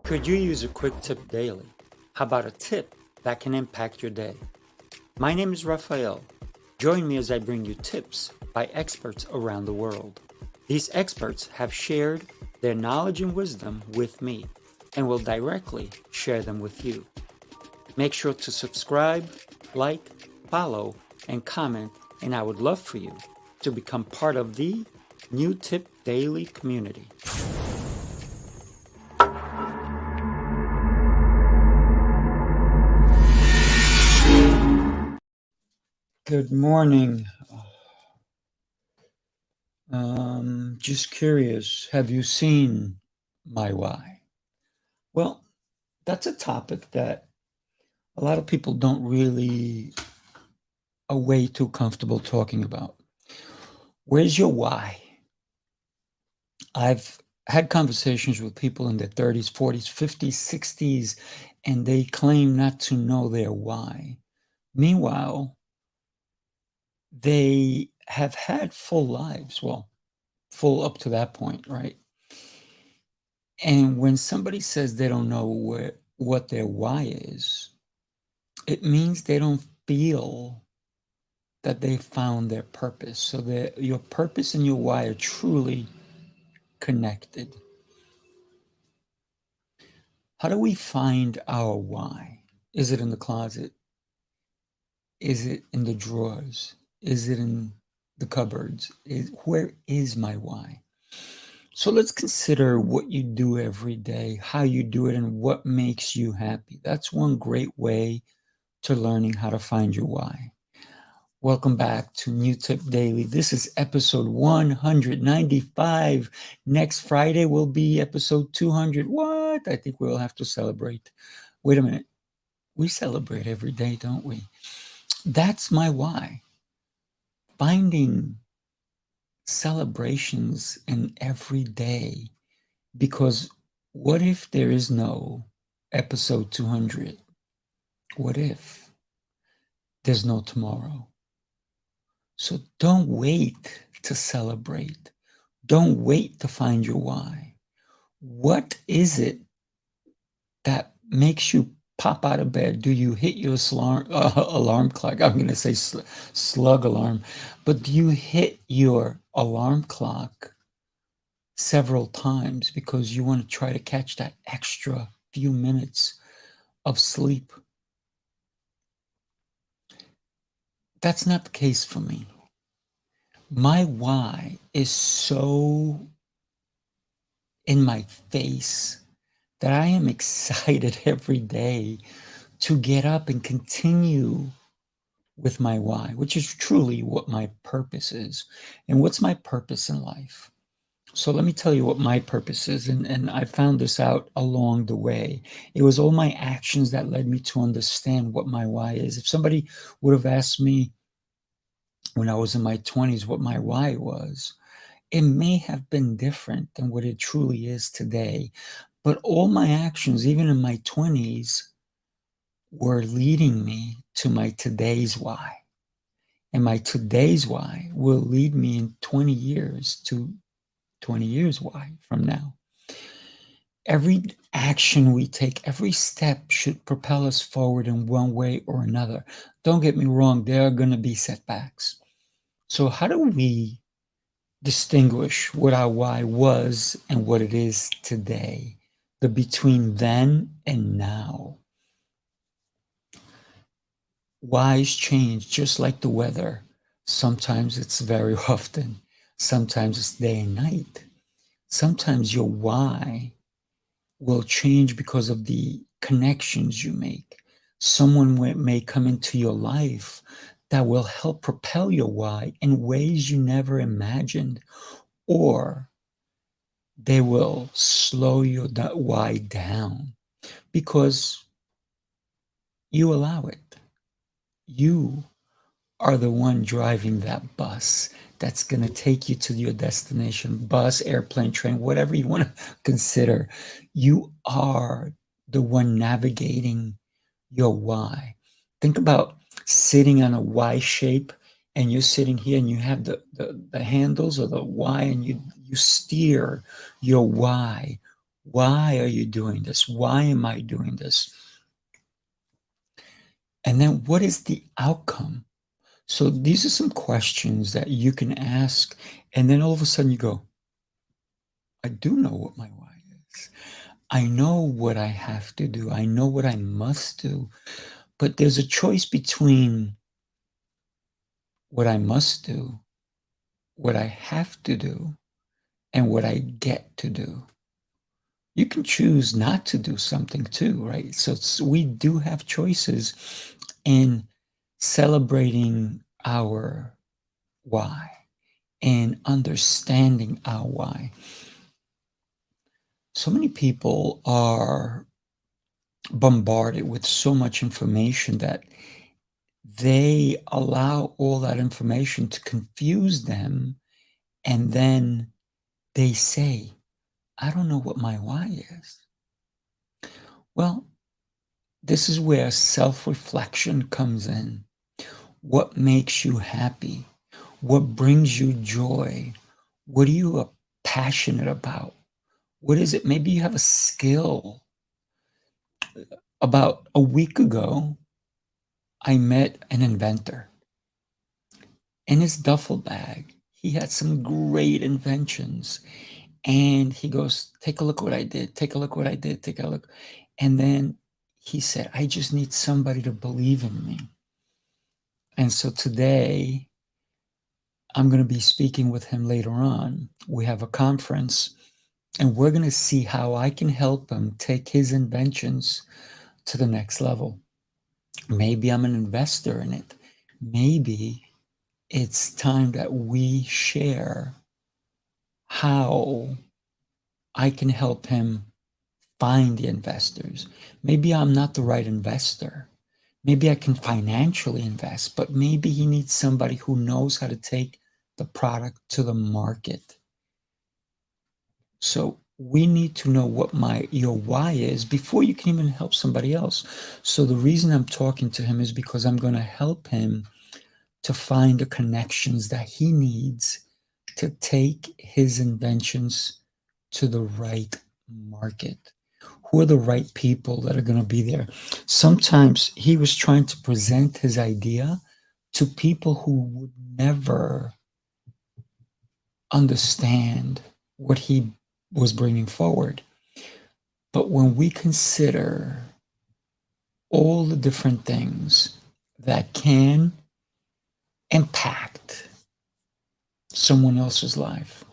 Could you use a quick tip daily? How about a tip that can impact your day? My name is Raphael. Join me as I bring you tips by experts around the world. These experts have shared their knowledge and wisdom with me and will directly share them with you. Make sure to subscribe, like, follow, and comment, and I would love for you to become part of the New Tip Daily community. Good morning. Just curious, have you seen my why? Well, that's a topic that a lot of people don't really are way too comfortable talking about. Where's your why? I've had conversations with people in their 30s, 40s, 50s, 60s, and they claim not to know their why. Meanwhile, they have had full lives. Well, full up to that point, right? And when somebody says they don't know what their why is, it means they don't feel that they found their purpose. So that your purpose and your why are truly connected. How do we find our why? Is it in the closet? Is it in the drawers? Is it in the cupboards? Where is my why? So let's consider what you do every day, how you do it, and what makes you happy. That's one great way to learning how to find your why. Welcome back to New Tip Daily. This is episode 195. Next Friday will be episode 200. What? I think we'll have to celebrate. Wait a minute. We celebrate every day, don't we? That's my why. Finding celebrations in every day. Because what if there is no episode 200? What if there's no tomorrow? So don't wait to celebrate. Don't wait to find your why. What is it that makes you pop out of bed? Do you hit your alarm clock? I'm going to say slug alarm, but do you hit your alarm clock several times because you want to try to catch that extra few minutes of sleep? That's not the case for me. My why is so in my face that I am excited every day to get up and continue with my why, which is truly what my purpose is. And what's my purpose in life? So let me tell you what my purpose is. And I found this out along the way. It was all my actions that led me to understand what my why is. If somebody would have asked me when I was in my 20s what my why was, it may have been different than what it truly is today. But all my actions, even in my 20s, were leading me to my today's why. And my today's why will lead me in 20 years to 20 years why from now. Every action we take, every step should propel us forward in one way or another. Don't get me wrong, there are going to be setbacks. So how do we distinguish what our why was and what it is today, the between then and now? Whys change just like the weather. Sometimes it's very often, sometimes it's day and night. Sometimes your why will change because of the connections you make. Someone may come into your life that will help propel your why in ways you never imagined, or they will slow your why down because you allow it. You are the one driving that bus that's going to take you to your destination. Bus, airplane, train, whatever you want to consider. You are the one navigating your why. Think about sitting on a Y shape, and you're sitting here and you have the handles of the Y, and you steer your why Why are you doing this? Why am I doing this? And then what is the outcome? So these are some questions that you can ask, and then all of a sudden you go, I do know what my why is. I know what I have to do. I know what I must do. But there's a choice between what I must do, what I have to do, and what I get to do. You can choose not to do something too, right? So we do have choices in celebrating our why and understanding our why. So many people are bombarded with so much information that they allow all that information to confuse them, and then they say, I don't know what my why is. Well, this is where self-reflection comes in. What makes you happy? What brings you joy? What are you passionate about? What is it? Maybe you have a skill. About a week ago, I met an inventor. In his duffel bag, he had some great inventions. And he goes, take a look what I did. Take a look what I did. Take a look. And then he said, I just need somebody to believe in me. And so today, I'm going to be speaking with him later on. We have a conference, and we're going to see how I can help him take his inventions to the next level. Maybe I'm an investor in it. Maybe it's time that we share how I can help him find the investors. Maybe I'm not the right investor. Maybe I can financially invest, but maybe he needs somebody who knows how to take the product to the market. So we need to know what your why is before you can even help somebody else. So the reason I'm talking to him is because I'm going to help him to find the connections that he needs to take his inventions to the right market. Who are the right people that are going to be there? Sometimes he was trying to present his idea to people who would never understand what he was bringing forward. But when we consider all the different things that can impact someone else's life,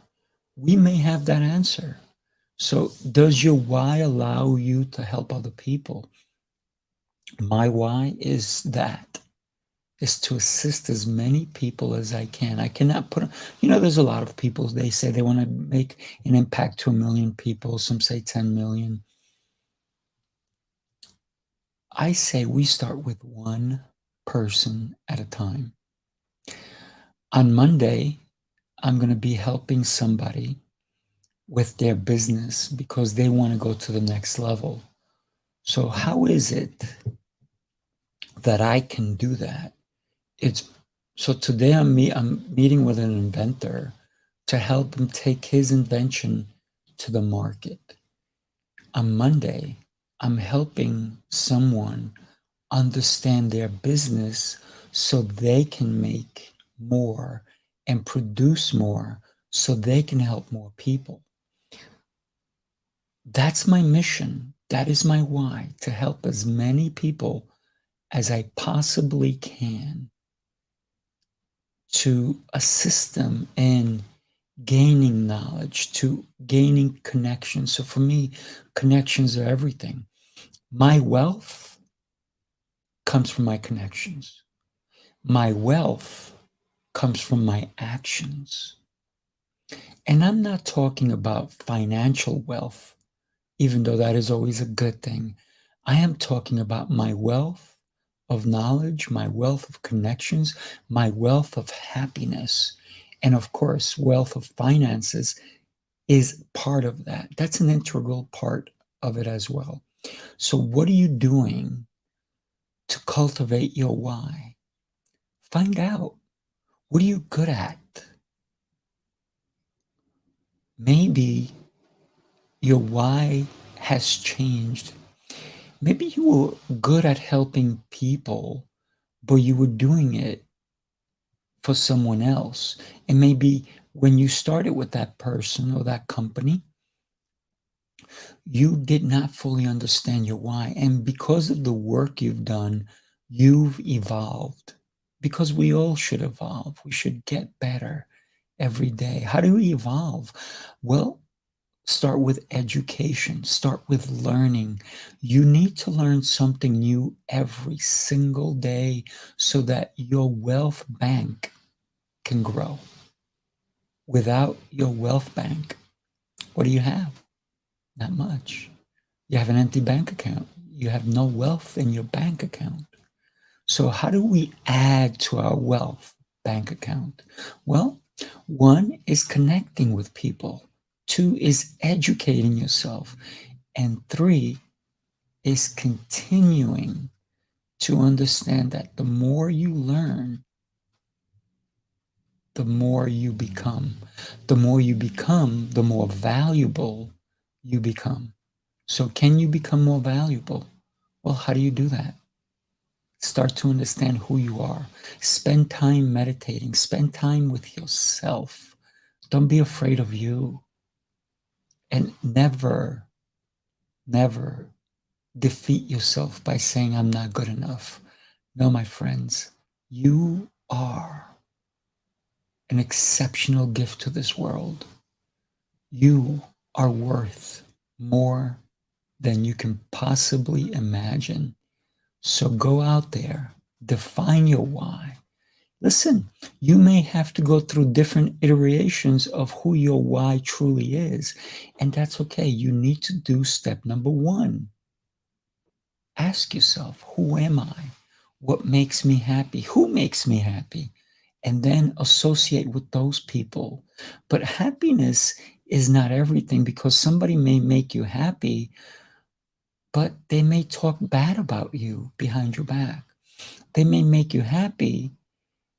we may have that answer. So, does your why allow you to help other people? My why is to assist as many people as I can. I cannot there's a lot of people, they say they want to make an impact to 1 million people. Some say 10 million. I say we start with one person at a time. On Monday, I'm going to be helping somebody with their business because they want to go to the next level. So how is it that I can do that? So today I'm meeting with an inventor to help him take his invention to the market. On Monday, I'm helping someone understand their business so they can make more and produce more so they can help more people. That's my mission. That is my why, to help as many people as I possibly can, to assist them in gaining knowledge, to gaining connections. So for me, connections are everything. My wealth comes from my connections. My wealth comes from my actions. And I'm not talking about financial wealth, even though that is always a good thing. I am talking about my wealth of knowledge, my wealth of connections, my wealth of happiness, and of course, wealth of finances is part of that. That's an integral part of it as well. So, what are you doing to cultivate your why? Find out. What are you good at? Maybe your why has changed. Maybe you were good at helping people, but you were doing it for someone else. And maybe when you started with that person or that company, you did not fully understand your why. And because of the work you've done, you've evolved. Because we all should evolve. We should get better every day. How do we evolve? Well, start with education, start with learning. You need to learn something new every single day so that your wealth bank can grow. Without your wealth bank, what do you have? Not much. You have an empty bank account. You have no wealth in your bank account. So, how do we add to our wealth bank account? Well, one is connecting with people, two is educating yourself, and three is continuing to understand that the more you learn, the more you become. The more you become, the more valuable you become. So, can you become more valuable? Well, how do you do that? Start to understand who you are. Spend time meditating. Spend time with yourself. Don't be afraid of you. And never, never defeat yourself by saying, I'm not good enough. No, my friends, you are an exceptional gift to this world. You are worth more than you can possibly imagine. So go out there, define your why. Listen, you may have to go through different iterations of who your why truly is, and that's okay. You need to do step number one. Ask yourself, who am I? What makes me happy? Who makes me happy? And then associate with those people. But happiness is not everything because somebody may make you happy, but they may talk bad about you behind your back. They may make you happy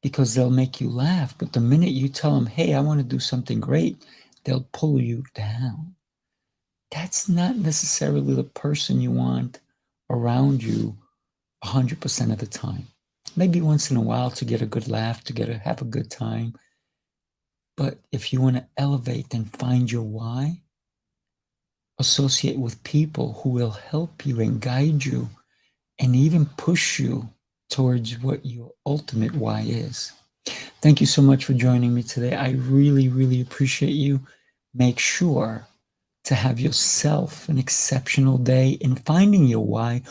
because they'll make you laugh, but the minute you tell them, hey, I want to do something great, they'll pull you down. That's not necessarily the person you want around you 100% of the time. Maybe once in a while to get a good laugh, have a good time. But if you want to elevate and find your why, associate with people who will help you and guide you and even push you towards what your ultimate why is. Thank you so much for joining me today. I really, really appreciate you. Make sure to have yourself an exceptional day in finding your why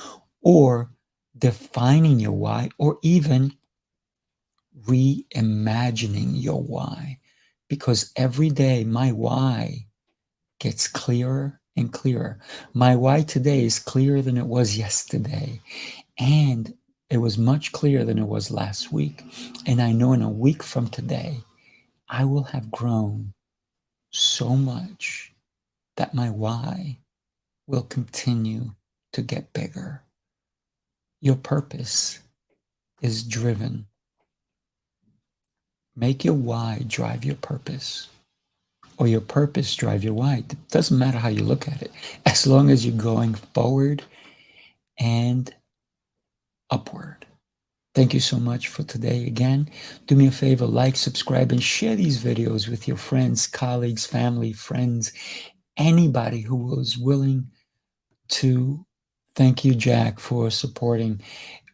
or defining your why or even reimagining your why. Because every day my why gets clearer and clearer. My why today is clearer than it was yesterday. And it was much clearer than it was last week. And I know in a week from today, I will have grown so much that my why will continue to get bigger. Your purpose is driven. Make your why drive your purpose, or your purpose drive your why. It doesn't matter how you look at it, as long as you're going forward and upward. Thank you so much for today again. Do me a favor, like, subscribe, and share these videos with your friends, colleagues, family, friends, anybody who was willing to. Thank you, Jack, for supporting.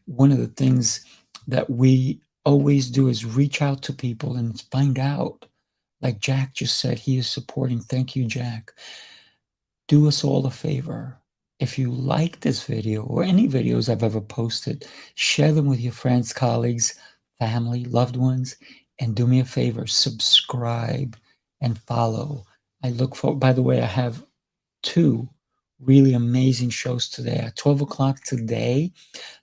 One of the things that we always do is reach out to people and find out. Like Jack just said, he is supporting. Thank you, Jack. Do us all a favor. If you like this video or any videos I've ever posted, share them with your friends, colleagues, family, loved ones, and do me a favor, subscribe and follow. I look for, by the way, I have two really amazing shows today. At 12 o'clock today,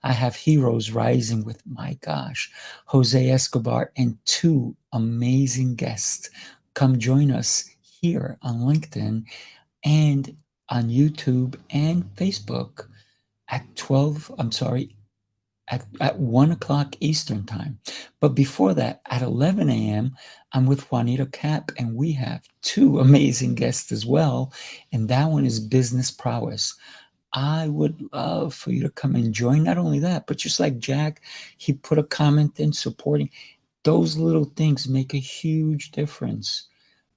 I have Heroes Rising with, my gosh, Jose Escobar and two amazing guests. Come join us here on LinkedIn and on YouTube and Facebook at 12, I'm sorry, at 1 o'clock Eastern time. But before that, at 11 a.m., I'm with Juanita Cap, and we have two amazing guests as well. And that one is business prowess. I would love for you to come and join. Not only that, but just like Jack, he put a comment in supporting. Those little things make a huge difference.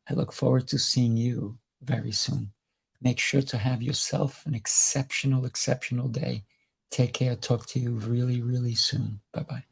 I look forward to seeing you very soon. Make sure to have yourself an exceptional, exceptional day. Take care. Talk to you really, really soon. Bye bye.